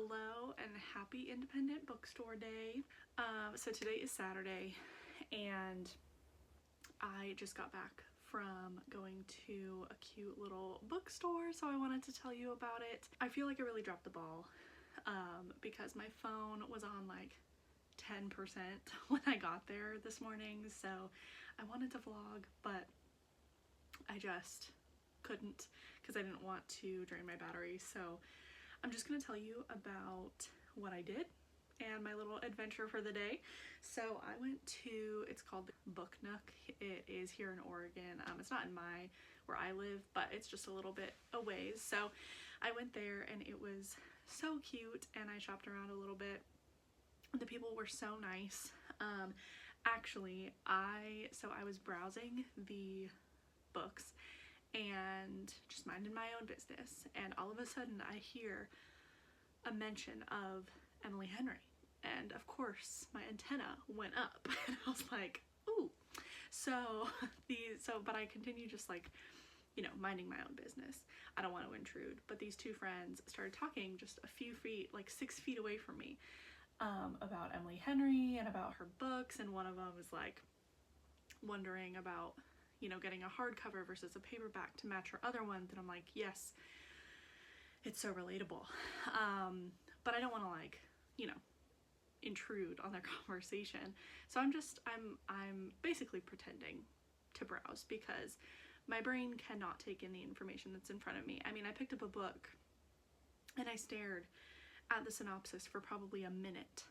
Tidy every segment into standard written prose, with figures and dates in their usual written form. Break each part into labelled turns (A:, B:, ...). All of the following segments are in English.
A: Hello and happy Independent Bookstore Day. So today is Saturday and I just got back from going to a cute little bookstore, so I wanted to tell you about it. I feel like I really dropped the ball because my phone was on like 10% when I got there this morning, so I wanted to vlog, but I just couldn't because I didn't want to drain my battery. So I'm just gonna tell you about what I did and my little adventure for the day. So I went to, it's called Book Nook. It is here in Oregon. It's not in where I live, but it's just a little bit a ways. So I went there and it was so cute, and I shopped around a little bit. The people were so nice. Actually, I was browsing the books and just minding my own business, and all of a sudden I hear a mention of Emily Henry, and of course my antenna went up and I was like, ooh. But I continue just like, you know, minding my own business. I don't want to intrude, but these two friends started talking just a few feet, like 6 feet away from me, about Emily Henry and about her books, and one of them was like wondering about, you know, getting a hardcover versus a paperback to match her other ones, and I'm like, yes, it's so relatable. But I don't want to, like, you know, intrude on their conversation. So I'm basically pretending to browse because my brain cannot take in the information that's in front of me. I mean, I picked up a book and I stared at the synopsis for probably a minute,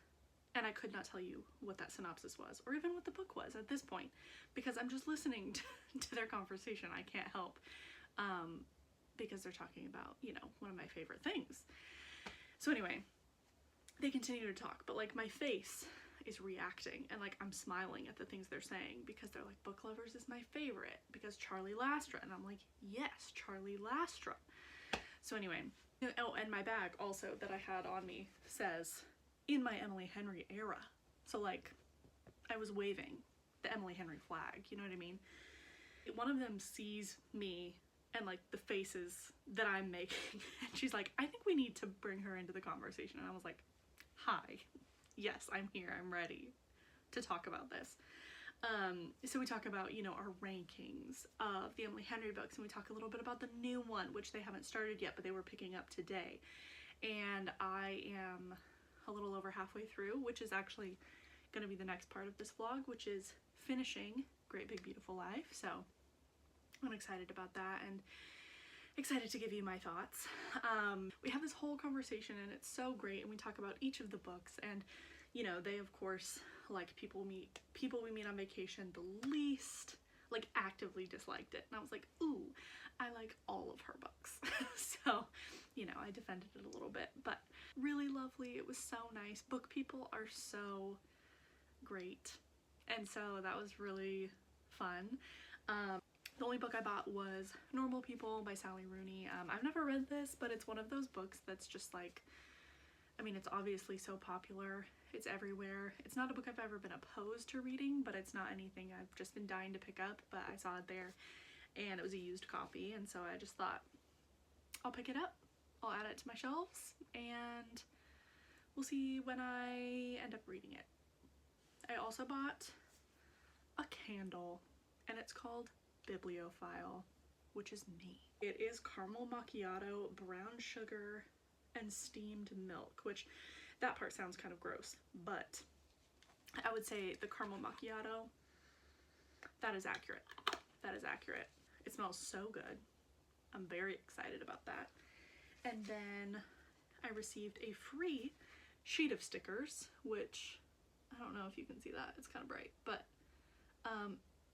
A: and I could not tell you what that synopsis was or even what the book was at this point because I'm just listening to their conversation. I can't help because they're talking about, you know, one of my favorite things. So anyway, they continue to talk, but like my face is reacting and like I'm smiling at the things they're saying because they're like, Book Lovers is my favorite because Charlie Lastra, and I'm like, yes, Charlie Lastra. So anyway, oh, and my bag also that I had on me says, in my Emily Henry era. So like I was waving the Emily Henry flag, you know what I mean? One of them sees me and like the faces that I'm making, and she's like, I think we need to bring her into the conversation. And I was like, hi, yes, I'm here, I'm ready to talk about this. So we talk about, you know, our rankings of the Emily Henry books, and we talk a little bit about the new one, which they haven't started yet, but they were picking up today. And I am a little over halfway through, which is actually going to be the next part of this vlog, which is finishing Great Big Beautiful Life. So I'm excited about that and excited to give you my thoughts. We have this whole conversation and it's so great, and we talk about each of the books, and you know, they of course, like people we meet on vacation, the least like actively disliked it, and I was like, ooh, I like all of her books. So, you know, I defended it a little bit, but really lovely. It was so nice. Book people are so great, and so that was really fun. The only book I bought was Normal People by Sally Rooney. I've never read this, but it's one of those books that's just like, I mean, it's obviously so popular. It's everywhere. It's not a book I've ever been opposed to reading, but it's not anything I've just been dying to pick up, but I saw it there and it was a used copy, and so I just thought, I'll pick it up. I'll add it to my shelves and we'll see when I end up reading it. I also bought a candle, and it's called Bibliophile, which is me. It is caramel macchiato, brown sugar, and steamed milk, which that part sounds kind of gross, but I would say the caramel macchiato, that is accurate. That is accurate. It smells so good. I'm very excited about that. And then I received a free sheet of stickers, which I don't know if you can see that, it's kind of bright, but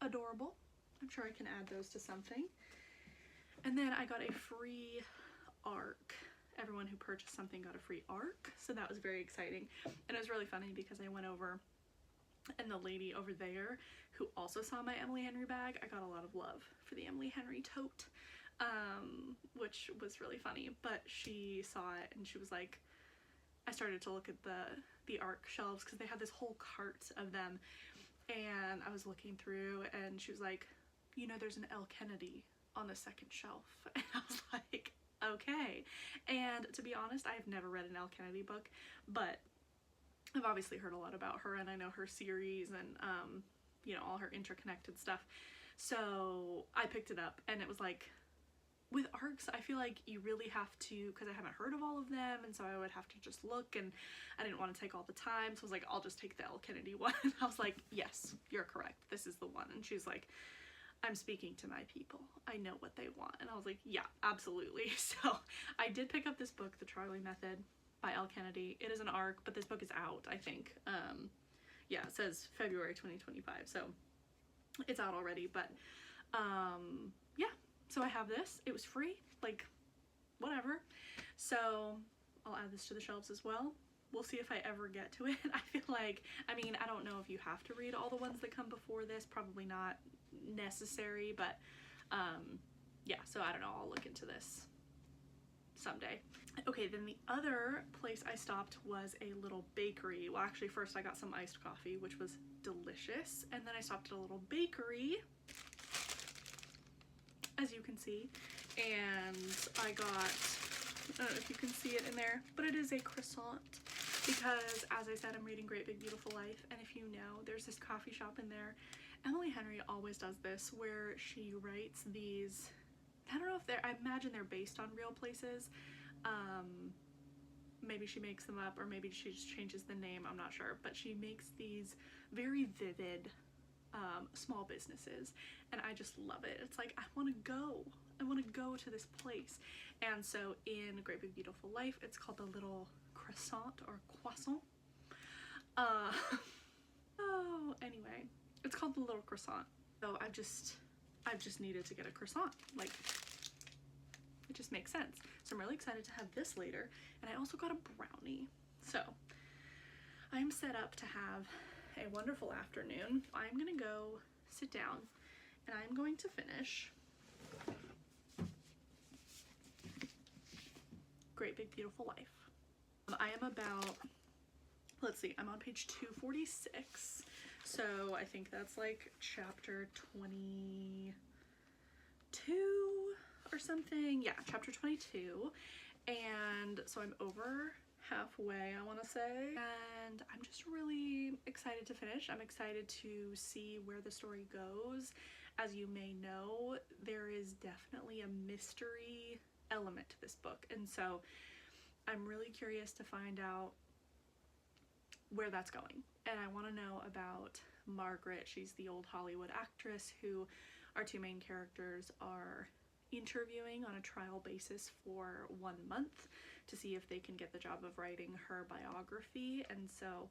A: adorable. I'm sure I can add those to something. And then I got a free ARC. Everyone who purchased something got a free ARC, so that was very exciting. And it was really funny because I went over, and the lady over there who also saw my Emily Henry bag, I got a lot of love for the Emily Henry tote, which was really funny. But she saw it and she was like, I started to look at the ARC shelves because they had this whole cart of them, and I was looking through and she was like, you know, there's an Elle Kennedy on the second shelf. And I was like, Okay. And to be honest, I've never read an Elle Kennedy book, but I've obviously heard a lot about her, and I know her series and, you know, all her interconnected stuff. So I picked it up, and it was like, with ARCs, I feel like you really have to, because I haven't heard of all of them, and so I would have to just look, and I didn't want to take all the time, so I was like, I'll just take the Elle Kennedy one. I was like, yes, you're correct, this is the one. And she's like, I'm speaking to my people, I know what they want. And I was like, yeah, absolutely. So I did pick up this book, The Charlie Method by Elle Kennedy. It is an ARC, but this book is out, I think. Yeah, it says February 2025, so it's out already, but yeah. So I have this. It was free, like, whatever. So I'll add this to the shelves as well. We'll see if I ever get to it. I feel like, I mean, I don't know if you have to read all the ones that come before this. Probably not necessary, but yeah, so I don't know. I'll look into this someday. Okay, then the other place I stopped was a little bakery. Well, actually, first I got some iced coffee, which was delicious. And then I stopped at a little bakery, as you can see, and I got, I don't know if you can see it in there, but it is a croissant, because as I said, I'm reading Great Big Beautiful Life, and if you know, there's this coffee shop in there. Emily Henry always does this, where she writes these, I don't know if they're, I imagine they're based on real places. Maybe she makes them up, or maybe she just changes the name, I'm not sure, but she makes these very vivid small businesses, and I just love it. It's like, I want to go to this place. And so in Great Big Beautiful Life, it's called the Little Croissant or Croissant. Oh, anyway, it's called the Little Croissant. So I've just needed to get a croissant. Like, it just makes sense. So I'm really excited to have this later. And I also got a brownie. So I'm set up to have a wonderful afternoon. I'm gonna go sit down and I'm going to finish Great Big Beautiful Life. I am about, let's see, I'm on page 246. So I think that's like chapter 22 or something. Yeah, chapter 22. And so I'm over halfway, I want to say, and I'm just really excited to finish. I'm excited to see where the story goes. As you may know, there is definitely a mystery element to this book, and so I'm really curious to find out where that's going. And I want to know about Margaret. She's the old Hollywood actress who our two main characters are interviewing on a trial basis for 1 month to see if they can get the job of writing her biography. And so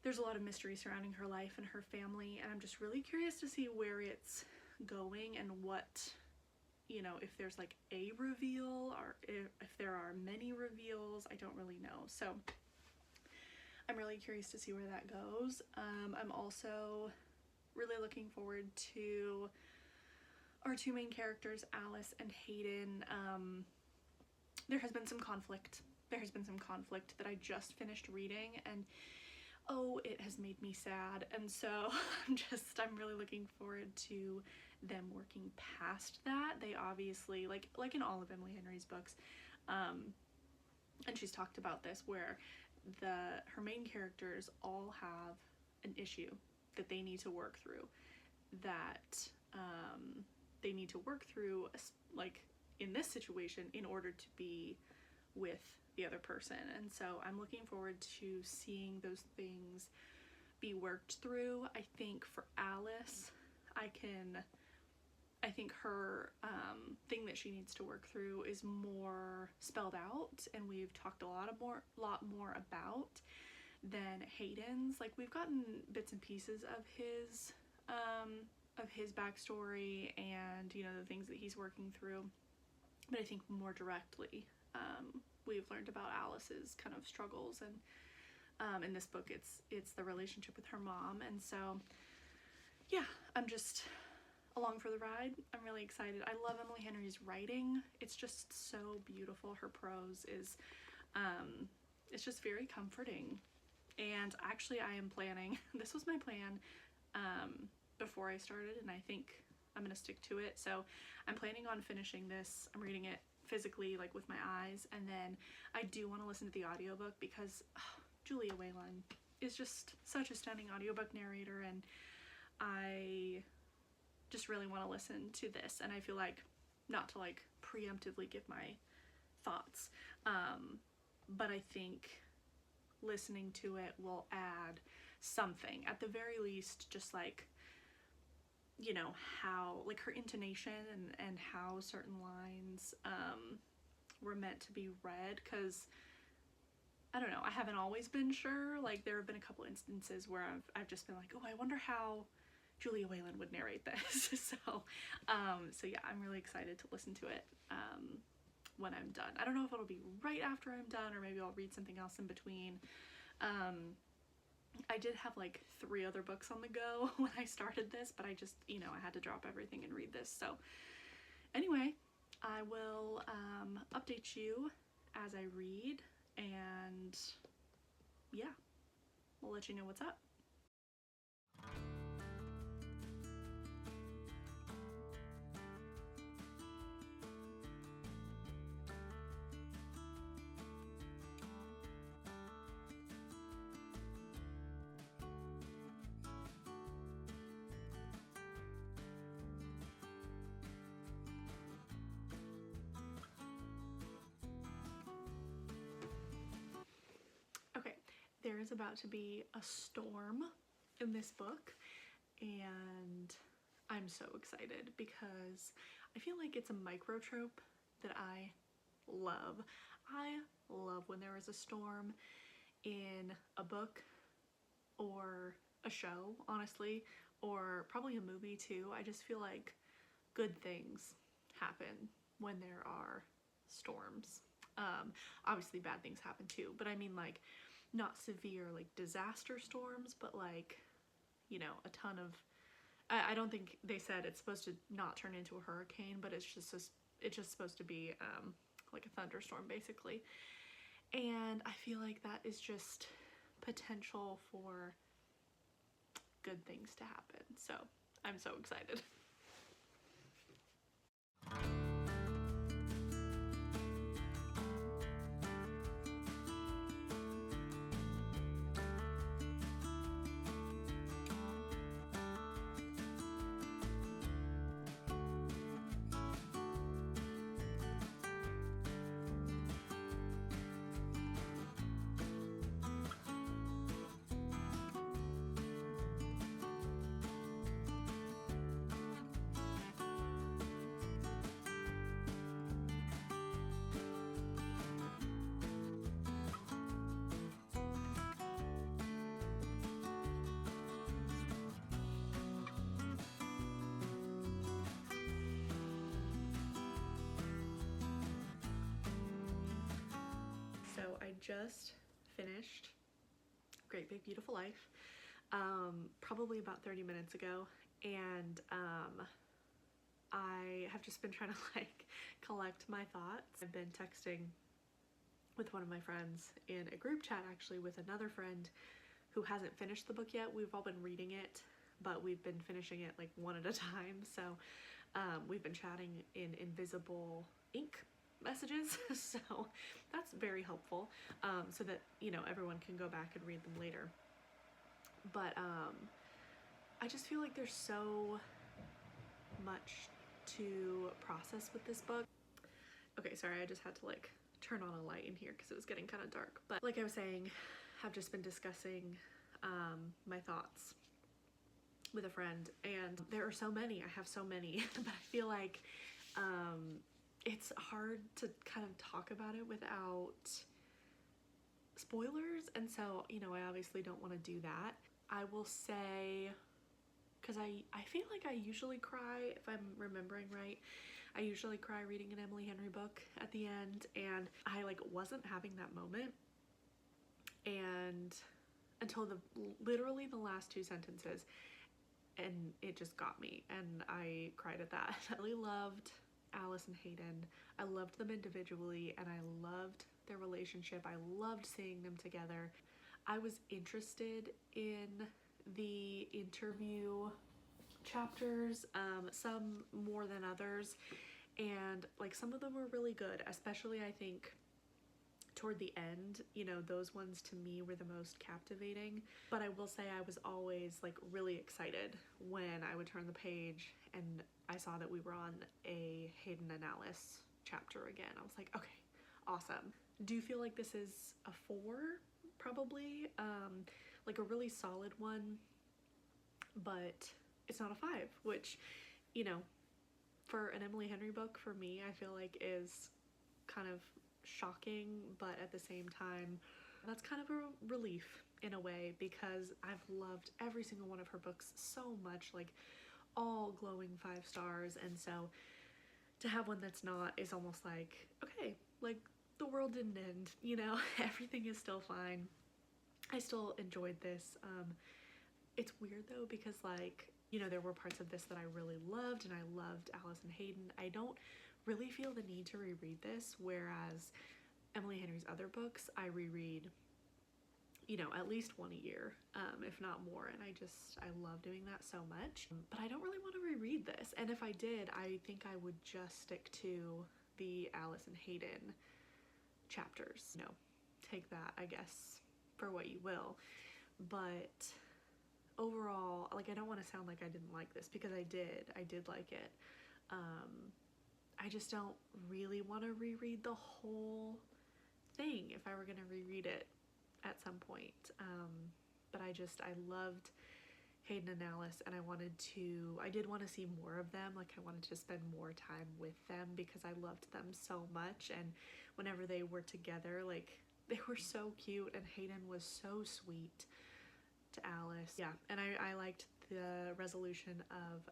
A: there's a lot of mystery surrounding her life and her family, and I'm just really curious to see where it's going and what, you know, if there's like a reveal or if there are many reveals. I don't really know. So I'm really curious to see where that goes. I'm also really looking forward to our two main characters, Alice and Hayden. There has been some conflict. There has been some conflict that I just finished reading, and oh, it has made me sad. And so I'm really looking forward to them working past that. They obviously, like in all of Emily Henry's books, and she's talked about this, where her main characters all have an issue that they need to work through, they need to work through, like in this situation, in order to be with the other person. And so I'm looking forward to seeing those things be worked through. I think for Alice, I think her thing that she needs to work through is more spelled out, and we've talked a lot more about than Hayden's. Like, we've gotten bits and pieces of his backstory and, you know, the things that he's working through, but I think more directly we've learned about Alice's kind of struggles, and in this book it's the relationship with her mom. And so yeah, I'm just along for the ride. I'm really excited. I love Emily Henry's writing. It's just so beautiful. Her prose is it's just very comforting. And actually, I am planning, this was my plan before I started, and I think I'm gonna stick to it. So I'm planning on finishing this. I'm reading it physically, like with my eyes, and then I do want to listen to the audiobook because Julia Whelan is just such a stunning audiobook narrator, and I just really want to listen to this, and I feel like, not to like preemptively give my thoughts, but I think listening to it will add something, at the very least, just like, you know, how, like, her intonation and how certain lines were meant to be read, because I don't know, I haven't always been sure. Like, there have been a couple instances where I've just been like, oh, I wonder how Julia Whelan would narrate this. So yeah, I'm really excited to listen to it when I'm done. I don't know if it'll be right after I'm done, or maybe I'll read something else in between. I did have like 3 other books on the go when I started this, but I just, you know, I had to drop everything and read this. So anyway, I will update you as I read, and yeah, we'll let you know what's up. Okay, there is about to be a storm in this book, and I'm so excited because I feel like it's a microtrope that I love. I love when there is a storm in a book or a show, honestly, or probably a movie too. I just feel like good things happen when there are storms. Obviously bad things happen too, but I mean, like, not severe like disaster storms, but like, you know, a ton of, I don't think they said it's supposed to not turn into a hurricane, but it's just supposed to be like a thunderstorm basically. And I feel like that is just potential for good things to happen. So I'm so excited. So I just finished Great Big Beautiful Life, probably about 30 minutes ago, and I have just been trying to like collect my thoughts. I've been texting with one of my friends in a group chat, actually, with another friend who hasn't finished the book yet. We've all been reading it, but we've been finishing it like one at a time. So we've been chatting in invisible ink messages, so that's very helpful, so that, you know, everyone can go back and read them later. But I just feel like there's so much to process with this book. Okay, sorry, I just had to like turn on a light in here because it was getting kind of dark. But like I was saying, I've just been discussing my thoughts with a friend, and there are so many. I have so many, but I feel like it's hard to kind of talk about it without spoilers, and so, you know, I obviously don't want to do that. I will say, because I feel like I usually cry, if I'm remembering right, I usually cry reading an Emily Henry book at the end, and I like wasn't having that moment, and until literally the last 2 sentences, and it just got me, and I cried at that. I really loved Alice and Hayden. I loved them individually, and I loved their relationship. I loved seeing them together. I was interested in the interview chapters, some more than others, And like some of them were really good, especially I think toward the end, you know, those ones to me were the most captivating. But I will say I was always like really excited when I would turn the page and I saw that we were on a Hayden and Alice chapter again. I was like, okay, awesome. Do you feel like this is a 4? Probably. Like a really solid one, but it's not a 5, which, you know, for an Emily Henry book, for me, I feel like is kind of shocking, but at the same time, that's kind of a relief in a way, because I've loved every single one of her books so much, like all glowing 5 stars, and so to have one that's not is almost like, okay, like the world didn't end, you know, everything is still fine. I still enjoyed this. It's weird though, because like, you know, there were parts of this that I really loved, and I loved Alice and Hayden. I don't really feel the need to reread this, whereas Emily Henry's other books I reread, you know, at least one a year, if not more, and I love doing that so much. But I don't really want to reread this, and if I did, I think I would just stick to the Alice and Hayden chapters. You know, take that, I guess, for what you will. But overall, like, I don't want to sound like I didn't like this, because I did like it. I just don't really want to reread the whole thing if I were going to reread it at some point. But I loved Hayden and Alice, and I did want to see more of them. Like, I wanted to spend more time with them because I loved them so much, and whenever they were together, like, they were so cute, and Hayden was so sweet to Alice. Yeah, and I liked the resolution of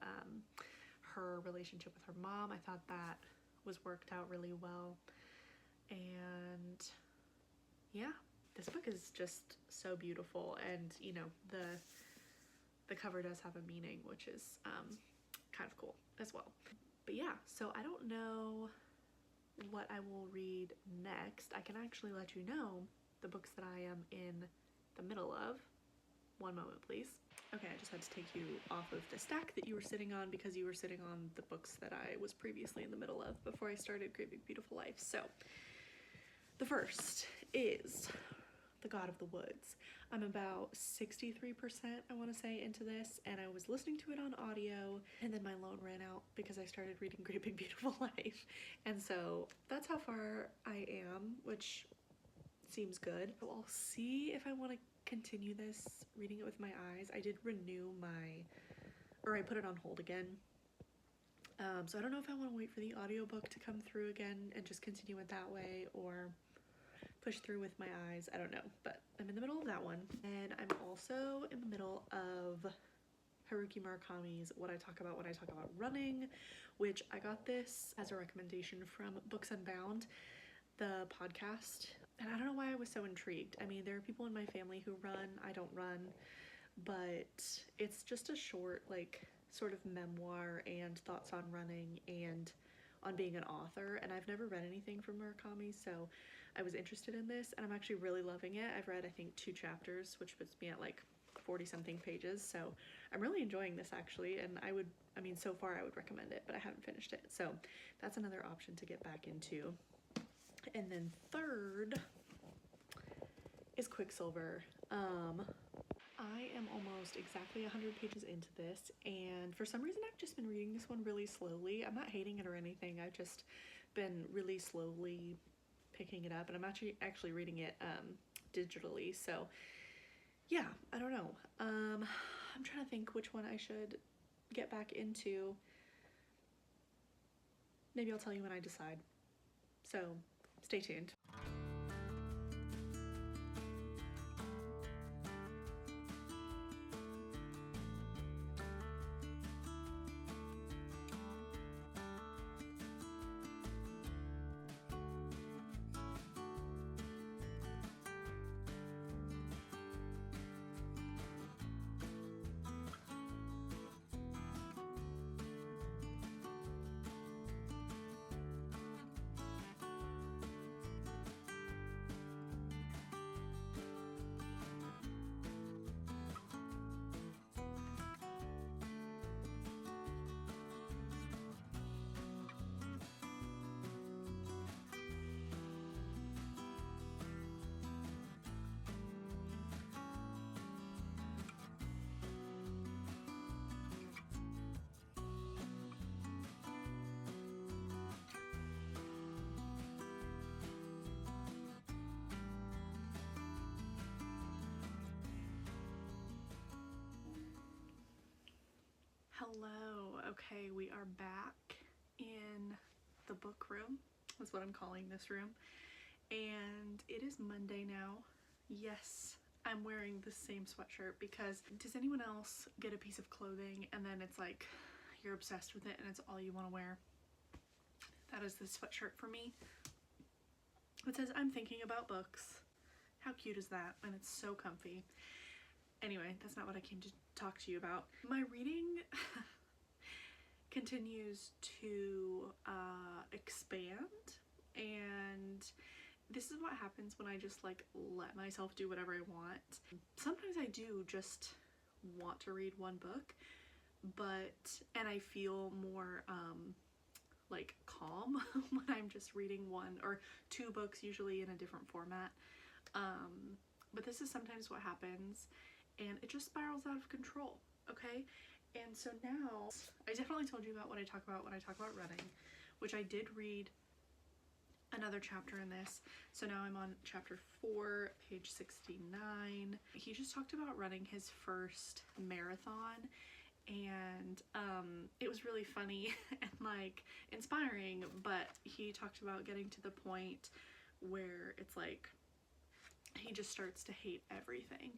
A: her relationship with her mom. I thought that was worked out really well. And yeah, this book is just so beautiful, and you know, the cover does have a meaning, which is kind of cool as well. But yeah, so I don't know what I will read next. I can actually let you know the books that I am in the middle of. One moment, please. Okay, I just had to take you off of the stack that you were sitting on, because you were sitting on the books that I was previously in the middle of before I started Great Big Beautiful Life. So the first is The God of the Woods. I'm about 63%, I want to say, into this, and I was listening to it on audio, and then my loan ran out because I started reading Great Big Beautiful Life, and so that's how far I am, which seems good. So I'll see if I want to continue this, reading it with my eyes. I did I put it on hold again. So I don't know if I want to wait for the audiobook to come through again and just continue it that way, or push through with my eyes. I don't know, but I'm in the middle of that one. And I'm also in the middle of Haruki Murakami's What I Talk About When I Talk About Running, which I got this as a recommendation from Books Unbound, the podcast. And I don't know why I was so intrigued. I mean, there are people in my family who run. I don't run, but it's just a short, like, sort of memoir and thoughts on running and on being an author. And I've never read anything from Murakami, so I was interested in this, and I'm actually really loving it. I've read, I think, 2 chapters, which puts me at like 40-something pages, so I'm really enjoying this, actually, and so far I would recommend it, but I haven't finished it, so that's another option to get back into. And then third is Quicksilver. I am almost exactly 100 pages into this, and for some reason I've just been reading this one really slowly. I'm not hating it or anything, I've just been really slowly picking it up, and I'm actually reading it digitally, so yeah, I don't know. I'm trying to think which one I should get back into. Maybe I'll tell you when I decide, so stay tuned. Hello. Okay, we are back in the book room, is what I'm calling this room. And it is Monday now. Yes, I'm wearing the same sweatshirt because does anyone else get a piece of clothing and then it's like you're obsessed with it and it's all you want to wear? That is this sweatshirt for me. It says, I'm thinking about books. How cute is that? And it's so comfy. Anyway, that's not what I came to talk to you about. My reading continues to expand, and this is what happens when I just like let myself do whatever I want. Sometimes I do just want to read one book, and I feel more like calm when I'm just reading one or two books, usually in a different format. But this is sometimes what happens, and it just spirals out of control, okay? And so now, I definitely told you about what I talk about when I talk about running, which I did read another chapter in this. So now I'm on chapter 4, page 69. He just talked about running his first marathon, and it was really funny and like inspiring, but he talked about getting to the point where it's like he just starts to hate everything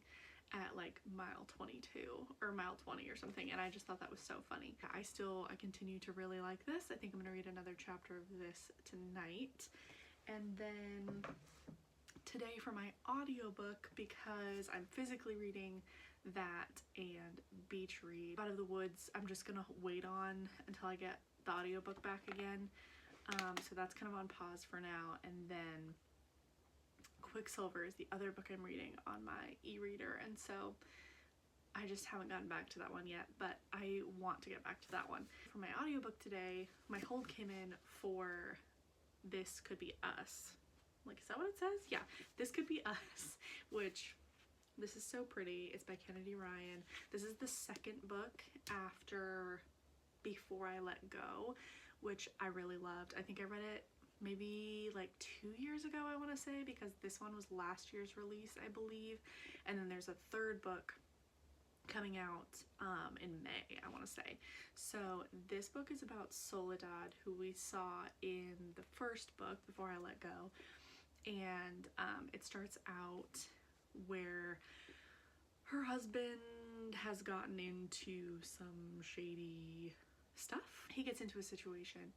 A: at like mile 22 or mile 20 or something, and I just thought that was so funny. I continue to really like this. I think I'm gonna read another chapter of this tonight, and then today for my audiobook, because I'm physically reading that and beach read Out of the Woods, I'm just gonna wait on until I get the audiobook back again. So that's kind of on pause for now, and then Quicksilver is the other book I'm reading on my e-reader, and so I just haven't gotten back to that one yet, but I want to get back to that one. For my audiobook today, my hold came in for This Could Be Us. Like, is that what it says? Yeah, This Could Be Us, which, this is so pretty. It's by Kennedy Ryan. This is the second book after Before I Let Go, which I really loved. I think I read it maybe like 2 years ago, I want to say, because this one was last year's release, I believe. And then there's a third book coming out in May, I want to say. So this book is about Soledad, who we saw in the first book, Before I Let Go. And it starts out where her husband has gotten into some shady stuff. He gets into a situation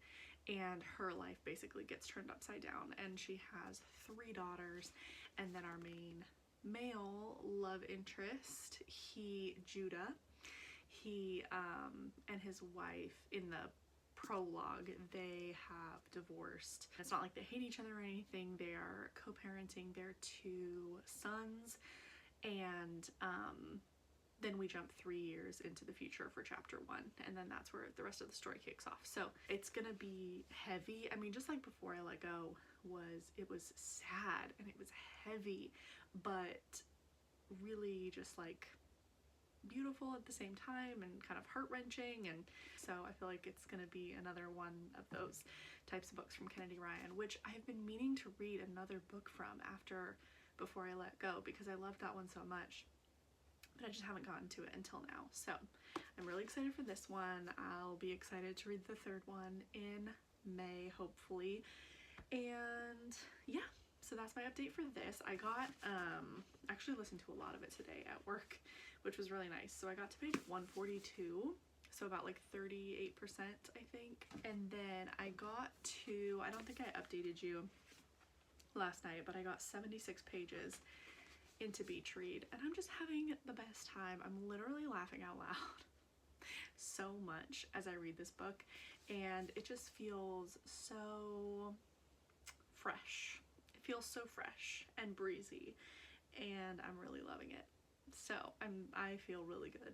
A: and her life basically gets turned upside down, and she has 3 daughters, and then our main male love interest, Judah, he and his wife, in the prologue, they have divorced. It's not like they hate each other or anything. They are co-parenting their 2 sons, and then we jump 3 years into the future for chapter 1, and then that's where the rest of the story kicks off. So it's gonna be heavy. I mean, just like Before I Let Go it was sad and it was heavy, but really just like beautiful at the same time and kind of heart-wrenching. And so I feel like it's gonna be another one of those types of books from Kennedy Ryan, which I've been meaning to read another book from after Before I Let Go, because I loved that one so much, but I just haven't gotten to it until now. So I'm really excited for this one. I'll be excited to read the third one in May, hopefully. And yeah, so that's my update for this. I got actually listened to a lot of it today at work, which was really nice. So I got to page 142, so about like 38%, I think. And then I got to, I don't think I updated you last night, but I got 76 pages into beach read, and I'm just having the best time. I'm literally laughing out loud so much as I read this book, and it just feels so fresh. It feels so fresh and breezy, and I'm really loving it. So I feel really good.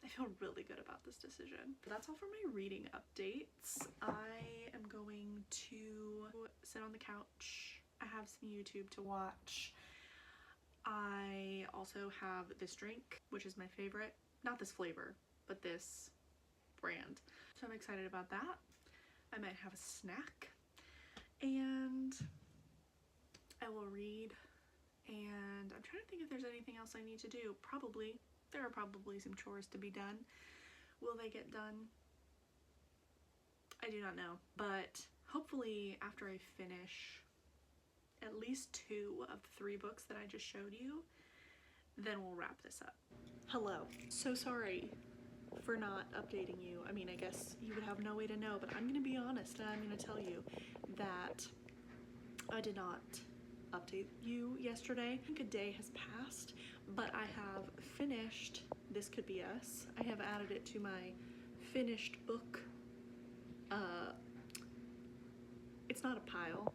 A: I feel really good about this decision. That's all for my reading updates. I am going to sit on the couch. I have some YouTube to watch. I also have this drink, which is my favorite. Not this flavor, but this brand. So I'm excited about that. I might have a snack, and I will read, and I'm trying to think if there's anything else I need to do. There are probably some chores to be done, Will they get done? I do not know, but hopefully after I finish at least 2 of the 3 books that I just showed you, then we'll wrap this up. Hello. So sorry for not updating you. I mean, I guess you would have no way to know, but I'm gonna be honest and I'm gonna tell you that I did not update you yesterday. I think a day has passed, but I have finished This Could Be Us. I have added it to my finished book. It's not a pile.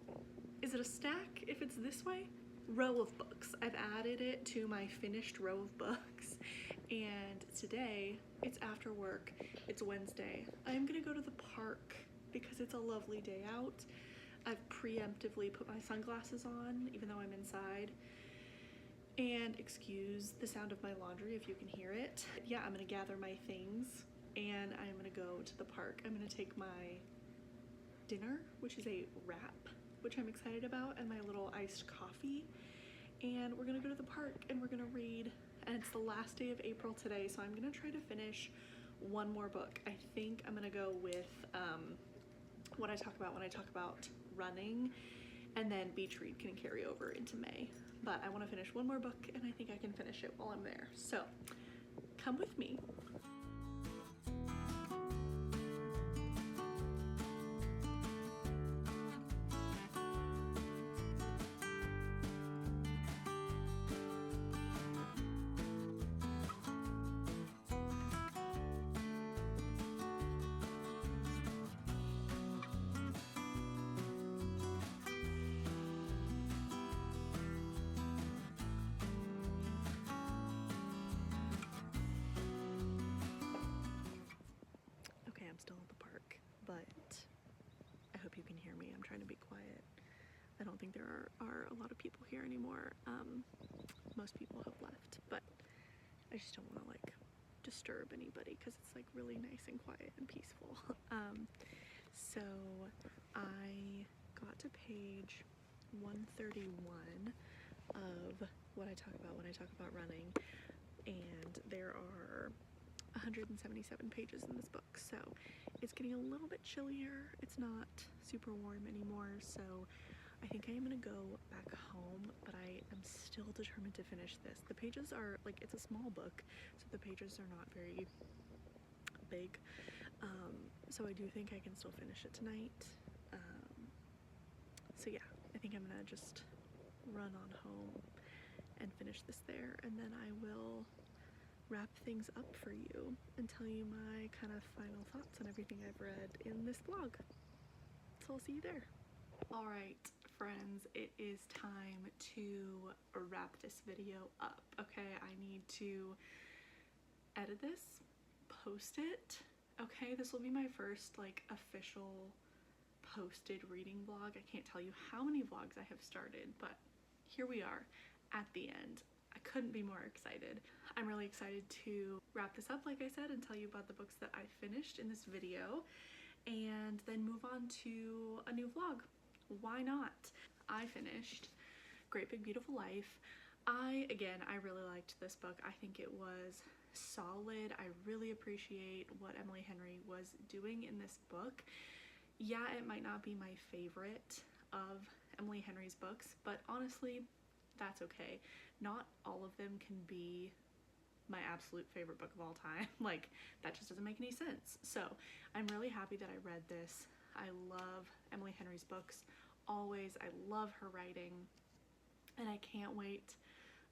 A: Is it a stack if it's this way? Row of books. I've added it to my finished row of books, and today it's after work. It's Wednesday. I'm gonna go to the park because it's a lovely day out. I've preemptively put my sunglasses on even though I'm inside. And excuse the sound of my laundry if you can hear it. Yeah, I'm gonna gather my things and I'm gonna go to the park. I'm gonna take my dinner, which is a wrap, which I'm excited about, and my little iced coffee. And we're gonna go to the park and we're gonna read. And it's the last day of April today, so I'm gonna try to finish 1 more book. I think I'm gonna go with what I talk about when I talk about running, and then beach read can carry over into May. But I wanna finish 1 more book and I think I can finish it while I'm there. So come with me. I'm still at the park, but I hope you can hear me. I'm trying to be quiet. I don't think there are a lot of people here anymore. Most people have left, but I just don't want to like disturb anybody because it's like really nice and quiet and peaceful. So I got to page 131 of what I talk about when I talk about running, and there are 177 pages in this book, so it's getting a little bit chillier. It's not super warm anymore, so I think I am gonna go back home, but I am still determined to finish this. The pages are like, it's a small book, so the pages are not very big, so I do think I can still finish it tonight. So yeah, I think I'm gonna just run on home and finish this there, and then I will wrap things up for you and tell you my kind of final thoughts on everything I've read in this vlog. So I'll see you there. All right, friends, it is time to wrap this video up. Okay, I need to edit this, post it. Okay, this will be my first like official posted reading vlog. I can't tell you how many vlogs I have started, but here we are at the end. I couldn't be more excited. I'm really excited to wrap this up, like I said, and tell you about the books that I finished in this video, and then move on to a new vlog. Why not? I finished Great Big Beautiful Life. I really liked this book. I think it was solid. I really appreciate what Emily Henry was doing in this book. Yeah, it might not be my favorite of Emily Henry's books, but honestly, that's okay. Not all of them can be my absolute favorite book of all time. Like, that just doesn't make any sense. So I'm really happy that I read this. I love Emily Henry's books always. I love her writing, and I can't wait,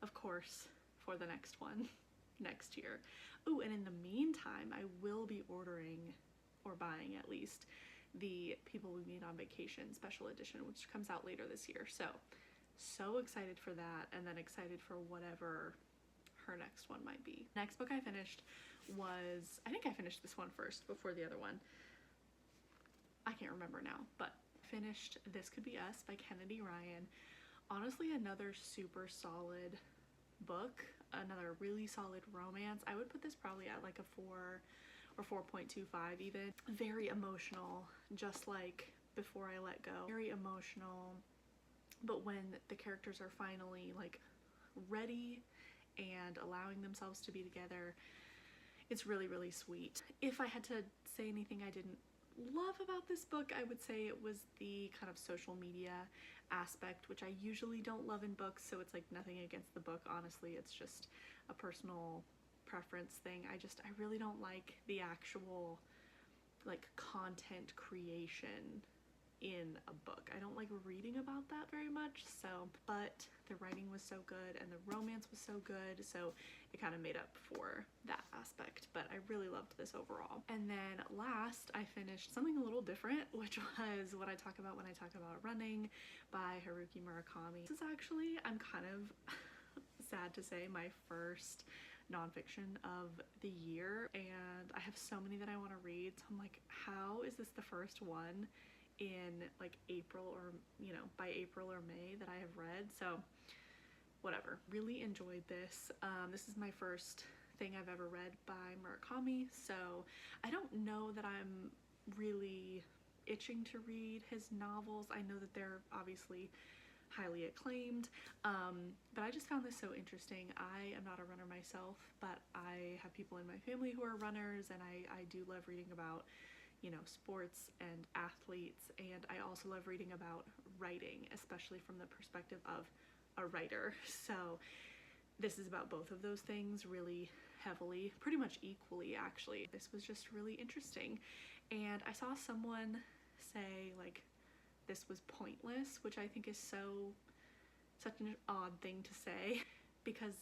A: of course, for the next one next year. Ooh, and in the meantime, I will be ordering, or buying at least, the People We Meet on Vacation special edition, which comes out later this year. So excited for that, and then excited for whatever her next one might be. Next book I finished was, I think I finished this one first before the other one. I can't remember now, but finished This Could Be Us by Kennedy Ryan. Honestly, another super solid book, another really solid romance. I would put this probably at like a 4 or 4.25 even. Very emotional, just like Before I Let Go. Very emotional, but when the characters are finally like ready and allowing themselves to be together, It's really, really sweet. If I had to say anything I didn't love about this book, I would say it was the kind of social media aspect, which I usually don't love in books, so it's like nothing against the book, honestly, it's just a personal preference thing. I really don't like the actual like content creation in a book. I don't like reading about that very much, so, but the writing was so good and the romance was so good, so it kind of made up for that aspect, but I really loved this overall. And then last, I finished something a little different, which was what I talk about when I talk about running by Haruki Murakami. This is actually, I'm kind of sad to say, my first nonfiction of the year, and I have so many that I want to read, so I'm like, how is this the first one in like April, or you know, by April or May that I have read? So whatever, really enjoyed this. This is my first thing I've ever read by Murakami, so I don't know that I'm really itching to read his novels. I know that they're obviously highly acclaimed, but I just found this so interesting. I am not a runner myself, but I have people in my family who are runners, and I do love reading about, you know, sports and athletes, and I also love reading about writing, especially from the perspective of a writer. So this is about both of those things really heavily, pretty much equally actually. This was just really interesting, and I saw someone say like this was pointless, which I think is such an odd thing to say, because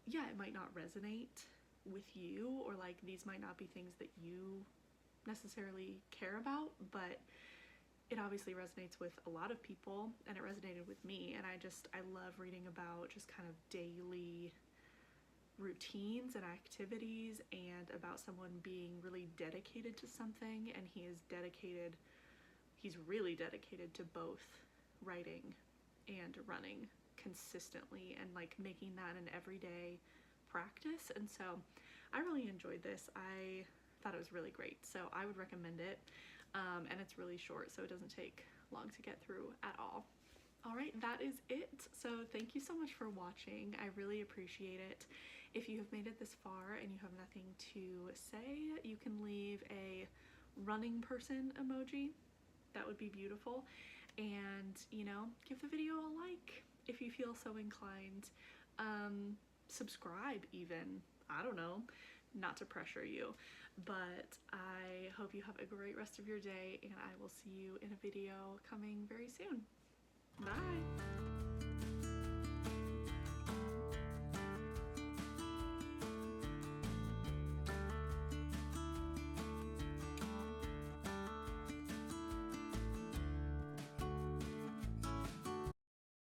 A: yeah, it might not resonate with you, or like these might not be things that you necessarily care about, but it obviously resonates with a lot of people, and it resonated with me. And I love reading about just kind of daily routines and activities, and about someone being really dedicated to something, and he's really dedicated to both writing and running consistently, and like making that an everyday practice. And so I really enjoyed this. I thought it was really great, so I would recommend it. And it's really short, so it doesn't take long to get through at all. Alright, that is it. So thank you so much for watching. I really appreciate it. If you have made it this far and you have nothing to say, you can leave a running person emoji. That would be beautiful. And, you know, give the video a like if you feel so inclined. Subscribe even. I don't know, not to pressure you, but I hope you have a great rest of your day, and I will see you in a video coming very soon. Bye!